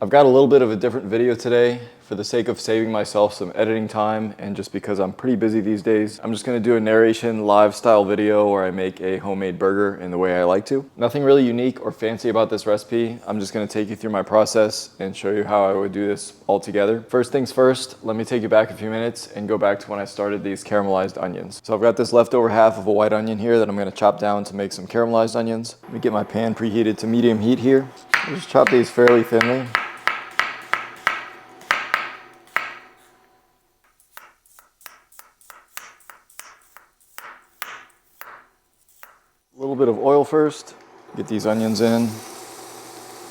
I've got a little bit of a different video today for the sake of saving myself some editing time, and just because I'm pretty busy these days, I'm just gonna do a narration live style video where I make a homemade burger in the way I like to. Nothing really unique or fancy about this recipe. I'm just gonna take you through my process and show you how I would do this all together. First things first, let me take you back a few minutes and go back to when I started these caramelized onions. So I've got this leftover half of a white onion here that I'm gonna chop down to make some caramelized onions. Let me get my pan preheated to medium heat here. I'll just chop these fairly thinly. A little bit of oil first, get these onions in.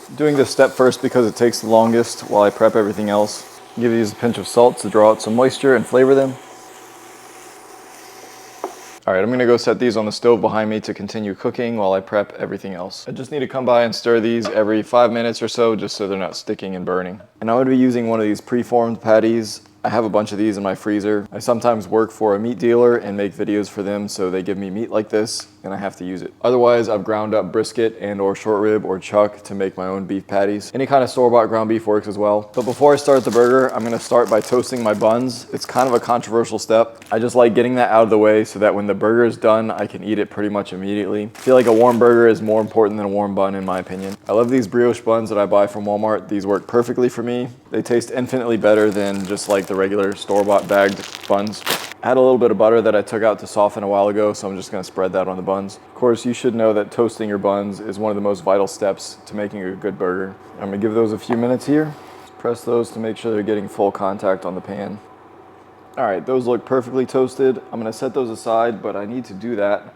I'm doing this step first because it takes the longest while I prep everything else. Give these a pinch of salt to draw out some moisture and flavor them. All right, I'm gonna go set these on the stove behind me to continue cooking while I prep everything else. I just need to come by and stir these every 5 minutes or so just so they're not sticking and burning. And I'm gonna be using one of these preformed patties. I have a bunch of these in my freezer. I sometimes work for a meat dealer and make videos for them, so they give me meat like this and I have to use it. Otherwise, I've ground up brisket and or short rib or chuck to make my own beef patties. Any kind of store-bought ground beef works as well. But before I start the burger, I'm gonna start by toasting my buns. It's kind of a controversial step. I just like getting that out of the way so that when the burger is done, I can eat it pretty much immediately. I feel like a warm burger is more important than a warm bun in my opinion. I love these brioche buns that I buy from Walmart. These work perfectly for me. They taste infinitely better than just like the regular store-bought bagged buns. I had a little bit of butter that I took out to soften a while ago, so I'm just gonna spread that on the buns. Of course, you should know that toasting your buns is one of the most vital steps to making a good burger. I'm gonna give those a few minutes here. Just press those to make sure they're getting full contact on the pan. All right, those look perfectly toasted. I'm gonna set those aside, but I need to do that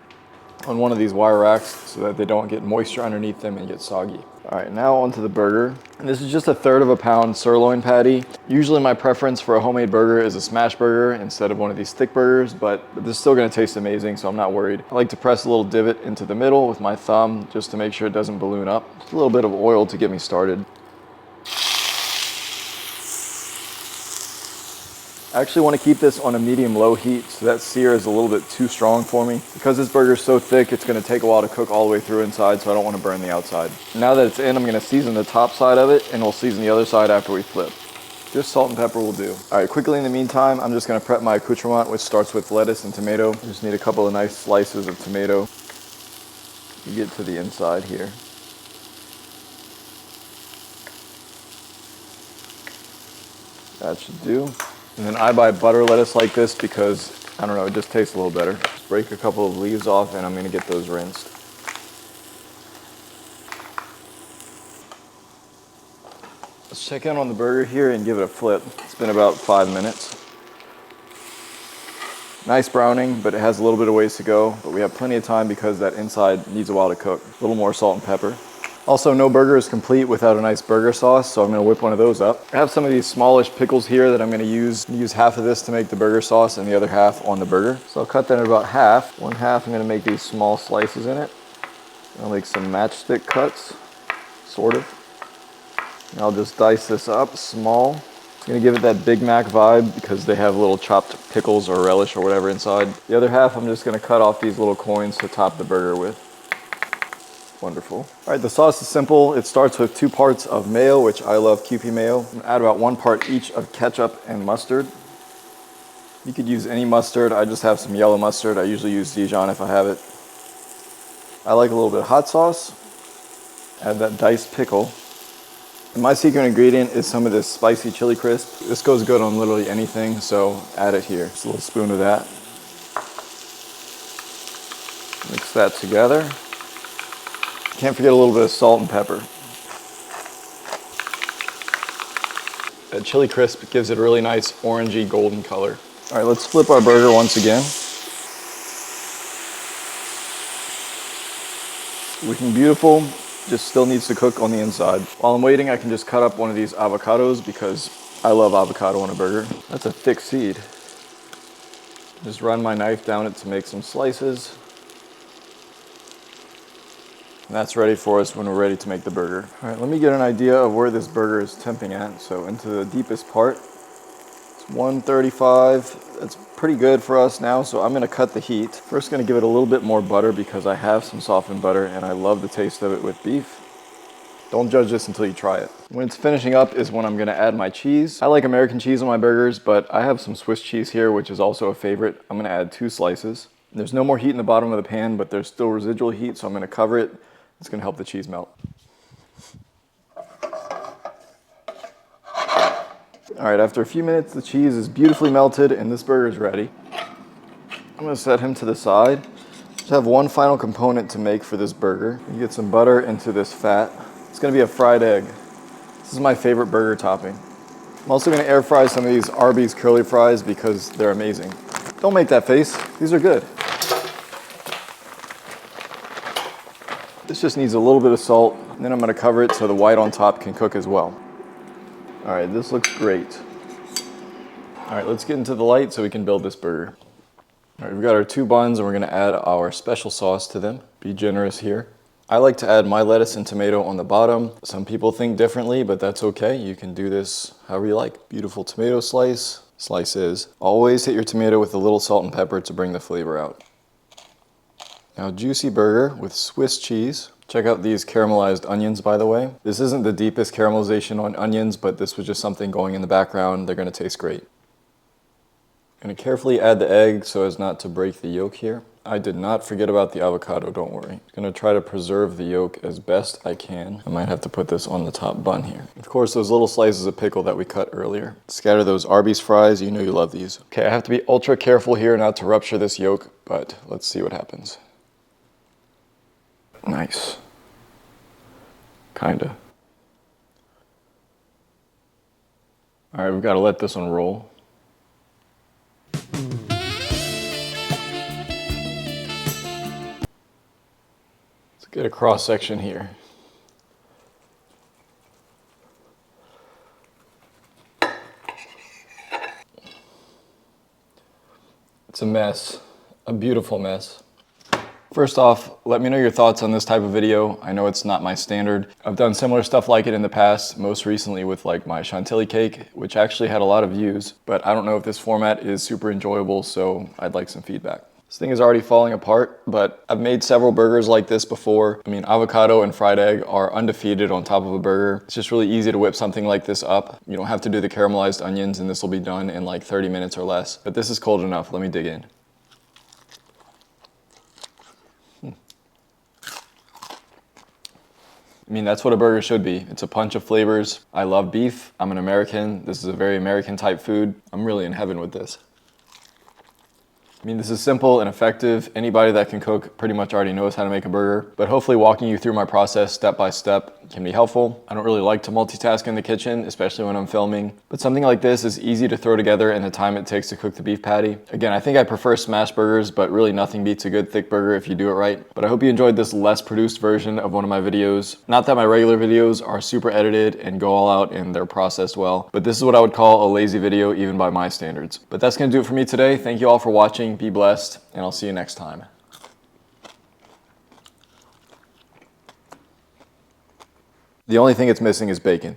on one of these wire racks so that they don't get moisture underneath them and get soggy. All right, now onto the burger. And this is just 1/3 pound sirloin patty. Usually my preference for a homemade burger is a smash burger instead of one of these thick burgers, but this is still gonna taste amazing, so I'm not worried. I like to press a little divot into the middle with my thumb just to make sure it doesn't balloon up. Just a little bit of oil to get me started. I actually want to keep this on a medium-low heat, so that sear is a little bit too strong for me. Because this burger is so thick, it's going to take a while to cook all the way through inside, so I don't want to burn the outside. Now that it's in, I'm going to season the top side of it, and we'll season the other side after we flip. Just salt and pepper will do. All right, quickly in the meantime, I'm just going to prep my accoutrement, which starts with lettuce and tomato. I just need a couple of nice slices of tomato. You get to the inside here. That should do. And then I buy butter lettuce like this because, I don't know, it just tastes a little better. Just break a couple of leaves off and I'm gonna get those rinsed. Let's check in on the burger here and give it a flip. It's been about 5 minutes. Nice browning, but it has a little bit of ways to go, but we have plenty of time because that inside needs a while to cook. A little more salt and pepper. Also, no burger is complete without a nice burger sauce, so I'm gonna whip one of those up. I have some of these smallish pickles here that I'm gonna use. Use half of this to make the burger sauce and the other half on the burger. So I'll cut that in about half. One half, I'm gonna make these small slices in it. I'll make some matchstick cuts, sort of. And I'll just dice this up small. It's gonna give it that Big Mac vibe because they have little chopped pickles or relish or whatever inside. The other half, I'm just gonna cut off these little coins to top the burger with. Wonderful. All right, the sauce is simple. It starts with 2 parts of mayo, which I love Kewpie mayo. I'm gonna add about 1 part each of ketchup and mustard. You could use any mustard. I just have some yellow mustard. I usually use Dijon if I have it. I like a little bit of hot sauce. Add that diced pickle. And my secret ingredient is some of this spicy chili crisp. This goes good on literally anything, so add it here. Just a little spoon of that. Mix that together. Can't forget a little bit of salt and pepper. That chili crisp gives it a really nice orangey golden color. All right, let's flip our burger once again. Looking beautiful, just still needs to cook on the inside. While I'm waiting, I can just cut up one of these avocados because I love avocado on a burger. That's a thick seed. Just run my knife down it to make some slices. And that's ready for us when we're ready to make the burger. All right, let me get an idea of where this burger is temping at. So into the deepest part, it's 135. That's pretty good for us now, so I'm gonna cut the heat. First gonna give it a little bit more butter because I have some softened butter and I love the taste of it with beef. Don't judge this until you try it. When it's finishing up is when I'm gonna add my cheese. I like American cheese on my burgers, but I have some Swiss cheese here, which is also a favorite. I'm gonna add 2 slices. There's no more heat in the bottom of the pan, but there's still residual heat, so I'm gonna cover it. It's gonna help the cheese melt. All right, after a few minutes, the cheese is beautifully melted and this burger is ready. I'm gonna set him to the side. Just have one final component to make for this burger. You get some butter into this fat. It's gonna be a fried egg. This is my favorite burger topping. I'm also gonna air fry some of these Arby's curly fries because they're amazing. Don't make that face, these are good. This just needs a little bit of salt, and then I'm gonna cover it so the white on top can cook as well. All right, this looks great. All right, let's get into the light so we can build this burger. All right, we've got our 2 buns and we're gonna add our special sauce to them. Be generous here. I like to add my lettuce and tomato on the bottom. Some people think differently, but that's okay. You can do this however you like. Beautiful tomato slices. Always hit your tomato with a little salt and pepper to bring the flavor out. Now, juicy burger with Swiss cheese. Check out these caramelized onions, by the way. This isn't the deepest caramelization on onions, but this was just something going in the background. They're gonna taste great. I'm gonna carefully add the egg so as not to break the yolk here. I did not forget about the avocado, don't worry. I'm gonna try to preserve the yolk as best I can. I might have to put this on the top bun here. Of course, those little slices of pickle that we cut earlier. Scatter those Arby's fries, you know you love these. Okay, I have to be ultra careful here not to rupture this yolk, but let's see what happens. Nice. Kinda. All right, we've got to let this one roll. Let's get a cross section here. It's a mess, a beautiful mess. First off, let me know your thoughts on this type of video. I know it's not my standard. I've done similar stuff like it in the past, most recently with like my chantilly cake, which actually had a lot of views, but I don't know if this format is super enjoyable, so I'd like some feedback. This thing is already falling apart, but I've made several burgers like this before. I mean, avocado and fried egg are undefeated on top of a burger. It's just really easy to whip something like this up. You don't have to do the caramelized onions, and this will be done in like 30 minutes or less. But this is cold enough. Let me dig in. I mean, that's what a burger should be. It's a punch of flavors. I love beef. I'm an American. This is a very American type food. I'm really in heaven with this. I mean, this is simple and effective. Anybody that can cook pretty much already knows how to make a burger, but hopefully walking you through my process step by step can be helpful. I don't really like to multitask in the kitchen, especially when I'm filming, but something like this is easy to throw together in the time it takes to cook the beef patty. Again, I think I prefer smash burgers, but really nothing beats a good thick burger if you do it right. But I hope you enjoyed this less produced version of one of my videos. Not that my regular videos are super edited and go all out and they're processed well, but this is what I would call a lazy video even by my standards. But that's gonna do it for me today. Thank you all for watching. Be blessed, and I'll see you next time. The only thing it's missing is bacon.